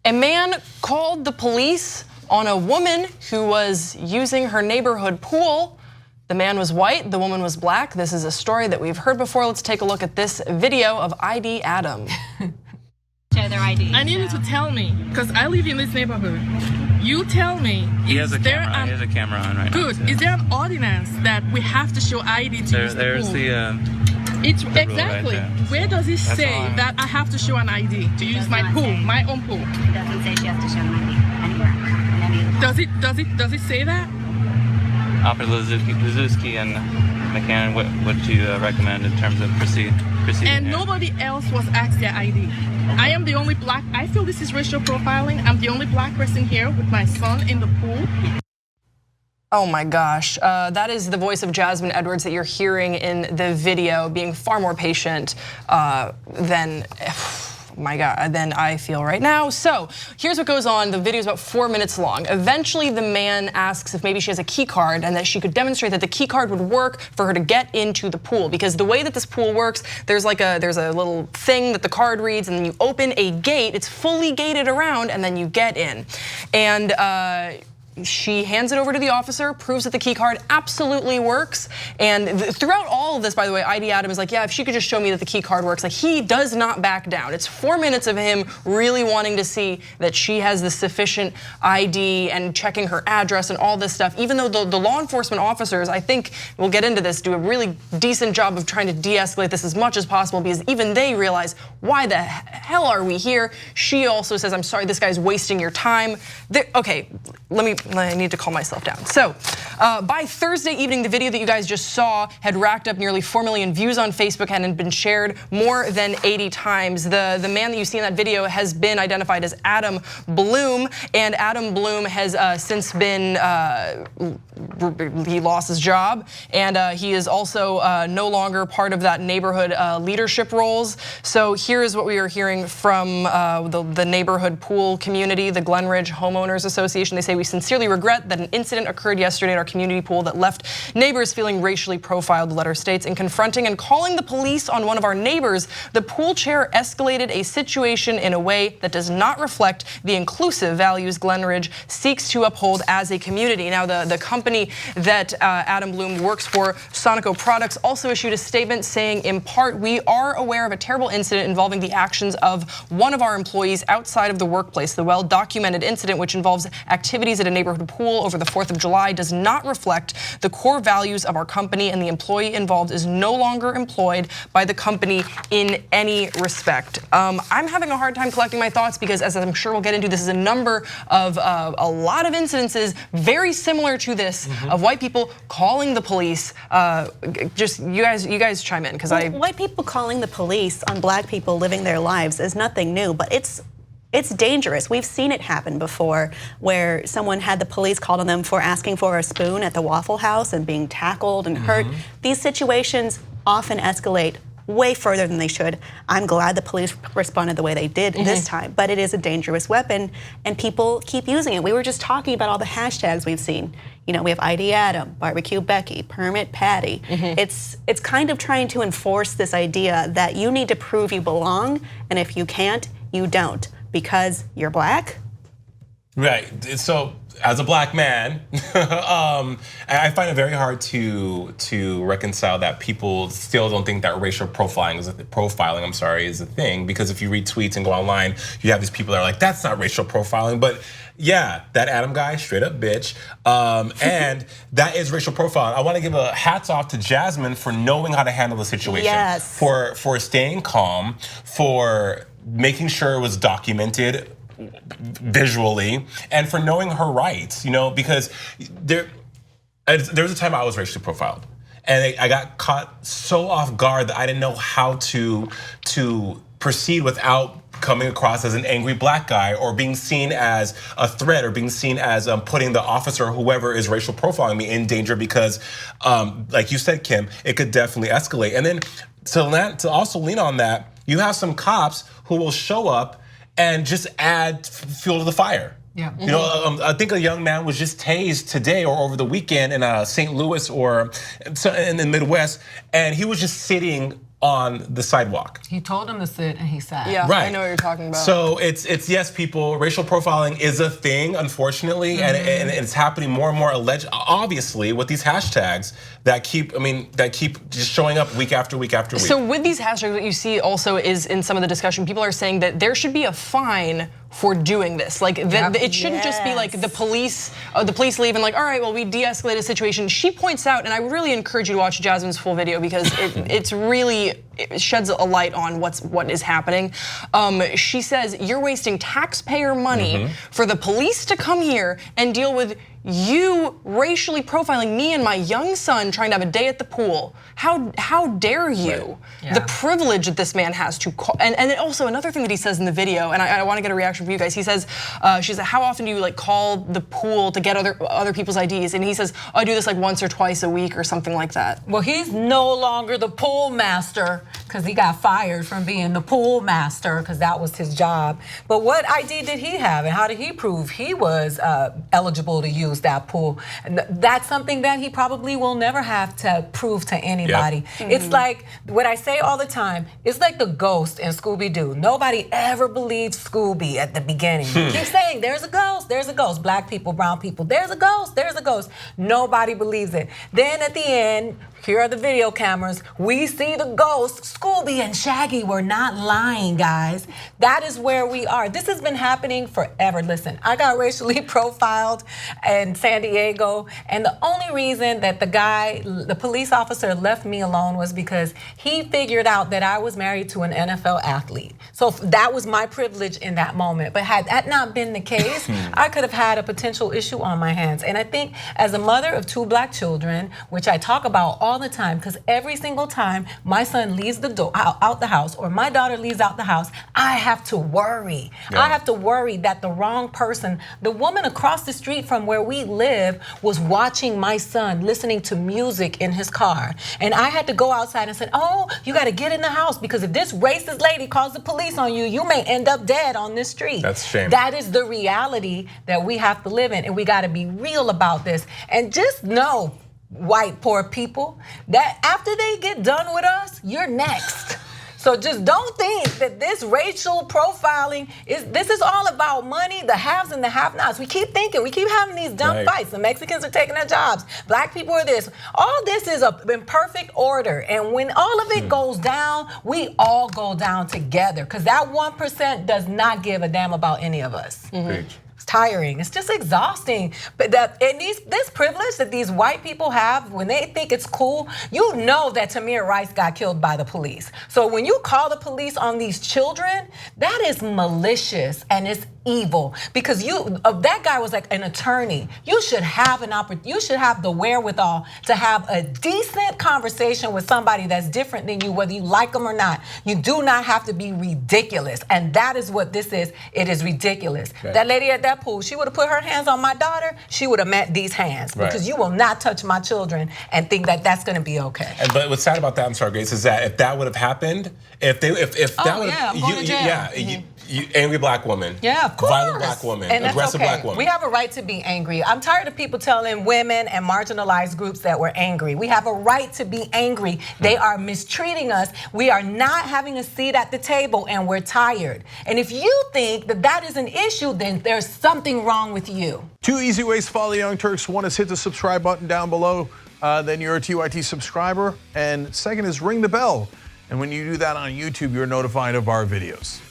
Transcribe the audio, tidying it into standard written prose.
A man called the police on a woman who was using her neighborhood pool. The man was white, the woman was black. This is a story that we've heard before. Let's take a look at this video of ID Adam. Show their ID. I need you to tell me, because I live in this neighborhood. You tell me. He has a camera. He has a camera on right now. Good. Is there an ordinance that we have to show ID to use the There's pool? the Exactly. right there. Where does it say that I have to show an ID to use my pool, my own pool? It doesn't say she has to show an ID anywhere. In any of the Does it say that? Officer Lizuski and McCann, what do you recommend in terms of proceeding? And here? nobody else was asked their ID. I am the only black. I feel this is racial profiling. I'm the only black person here with my son in the pool. Oh my gosh, that is the voice of Jasmine Edwards that you're hearing in the video, being far more patient than, my God, than I feel right now. So here's what goes on. The video is about 4 minutes long. Eventually the man asks if maybe she has a key card and that she could demonstrate that the key card would work for her to get into the pool. Because the way that this pool works, there's a little thing that the card reads, and then you open a gate, it's fully gated around, and then you get in. And she hands it over to the officer, proves that the key card absolutely works. And throughout all of this, by the way, ID Adam is like, yeah, if she could just show me that the key card works. Like, he does not back down. It's 4 minutes of him really wanting to see that she has the sufficient ID and checking her address and all this stuff. Even though the law enforcement officers, I think we'll get into this, do a really decent job of trying to de-escalate this as much as possible, because even they realize, why the hell are we here? She also says, I'm sorry, this guy's wasting your time. Okay, I need to calm myself down. So by Thursday evening, the video that you guys just saw had racked up nearly 4 million views on Facebook and had been shared more than 80 times. The man that you see in that video has been identified as Adam Bloom, and Adam Bloom has since been, he lost his job, and he is also no longer part of that neighborhood leadership roles. So here is what we are hearing from the neighborhood pool community, the Glenridge Homeowners Association. They say, we sincerely regret that an incident occurred yesterday at our community pool that left neighbors feeling racially profiled, the letter states. In confronting and calling the police on one of our neighbors, the pool chair escalated a situation in a way that does not reflect the inclusive values Glenridge seeks to uphold as a community. Now, the company that Adam Bloom works for, Sonoco Products, also issued a statement saying, in part, we are aware of a terrible incident involving the actions of one of our employees outside of the workplace. The well-documented incident, which involves activities at a neighborhood pool over the 4th of July, does not reflect the core values of our company, and the employee involved is no longer employed by the company in any respect. I'm having a hard time collecting my thoughts because, as I'm sure we'll get into, this is a number of a lot of incidences very similar to this of white people calling the police. Just you guys chime in, because white people calling the police on black people living their lives is nothing new, but it's dangerous. We've seen it happen before, where someone had the police called on them for asking for a spoon at the Waffle House and being tackled and hurt. These situations often escalate way further than they should. I'm glad the police responded the way they did this time, but it is a dangerous weapon and people keep using it. We were just talking about all the hashtags we've seen. You know, we have ID Adam, Barbecue Becky, Permit Patty. It's kind of trying to enforce this idea that you need to prove you belong, and if you can't, you don't, because you're black. Right, so as a black man, I find it very hard to reconcile that people still don't think that racial profiling is a thing. Because if you read tweets and go online, you have these people that are like, that's not racial profiling. But yeah, that Adam guy, straight up bitch, and that is racial profiling. I want to give a hats off to Jasmine for knowing how to handle the situation, yes, for staying calm, for making sure it was documented visually, and for knowing her rights, you know, because there was a time I was racially profiled, and I got caught so off guard that I didn't know how to proceed without coming across as an angry black guy, or being seen as a threat, or being seen as putting the officer or whoever is racial profiling me in danger, because like you said, Kim, it could definitely escalate. And then to also lean on that, you have some cops who will show up and just add fuel to the fire. Yeah. You know, I think a young man was just tased today or over the weekend in St. Louis or in the Midwest, and he was just sitting on the sidewalk. He told him to sit and he sat. Yeah, Right. I know what you're talking about. So it's yes, people. Racial profiling is a thing, unfortunately, and it's happening more and more. Obviously, with these hashtags that keep just showing up week after week after week. So with these hashtags, what you see also is in some of the discussion, people are saying that there should be a fine for doing this. Like it shouldn't just be like the police leave and like, all right, well, we de-escalate a situation. She points out, and I really encourage you to watch Jasmine's full video because it sheds a light on what is happening. She says you're wasting taxpayer money for the police to come here and deal with you racially profiling me and my young son trying to have a day at the pool. How dare you? Right. Yeah. The privilege that this man has to call, and then also another thing that he says in the video, and I want to get a reaction from you guys. He says, she said, how often do you like call the pool to get other people's IDs? And he says, I do this like once or twice a week or something like that. Well, he's no longer the pool master because he got fired from being the pool master because that was his job. But what ID did he have and how did he prove he was eligible to use that pool? And that's something that he probably will never have to prove to anybody. Yep. It's like what I say all the time, it's like the ghost in Scooby-Doo. Nobody ever believed Scooby at the beginning. Keep saying, there's a ghost. Black people, brown people, there's a ghost. Nobody believes it. Then at the end, here are the video cameras. We see the ghost. Scooby and Shaggy were not lying, guys. That is where we are. This has been happening forever. Listen, I got racially profiled in San Diego, and the only reason that the police officer left me alone was because he figured out that I was married to an NFL athlete. So that was my privilege in that moment. But had that not been the case, I could have had a potential issue on my hands. And I think as a mother of 2 black children, which I talk about all the time, because every single time my son leaves the door out the house or my daughter leaves out the house, I have to worry. Yeah. I have to worry that the wrong person, the woman across the street from where we live, was watching my son listening to music in his car. And I had to go outside and say, oh, you got to get in the house because if this racist lady calls the police on you, you may end up dead on this street. That's a shame. That is the reality that we have to live in, and we got to be real about this. And just know, white poor people, that after they get done with us, you're next. So just don't think that this racial profiling this is all about money, the haves and the have-nots. We keep thinking, we keep having these dumb fights. The Mexicans are taking their jobs. Black people are this. All this is in perfect order. And when all of it goes down, we all go down together. Because that 1% does not give a damn about any of us. Tiring. It's just exhausting. But this privilege that these white people have when they think it's cool, you know that Tamir Rice got killed by the police. So when you call the police on these children, that is malicious and it's evil because that guy was like an attorney. You should have you should have the wherewithal to have a decent conversation with somebody that's different than you, whether you like them or not. You do not have to be ridiculous, and that is what this is. It is ridiculous. Right. That lady at that pool, she would have put her hands on my daughter. She would have met these hands because you will not touch my children and think that that's going to be okay. But what's sad about that, I'm sorry, Grace, is that if that would have happened, if that would have, you angry black woman. Yeah, of course. Violent black woman, and aggressive black woman. We have a right to be angry. I'm tired of people telling women and marginalized groups that we're angry. We have a right to be angry. They are mistreating us. We are not having a seat at the table and we're tired. And if you think that that is an issue, then there's something wrong with you. 2 easy ways to follow the Young Turks. One is hit the subscribe button down below. Then you're a TYT subscriber. And second is ring the bell. And when you do that on YouTube, you're notified of our videos.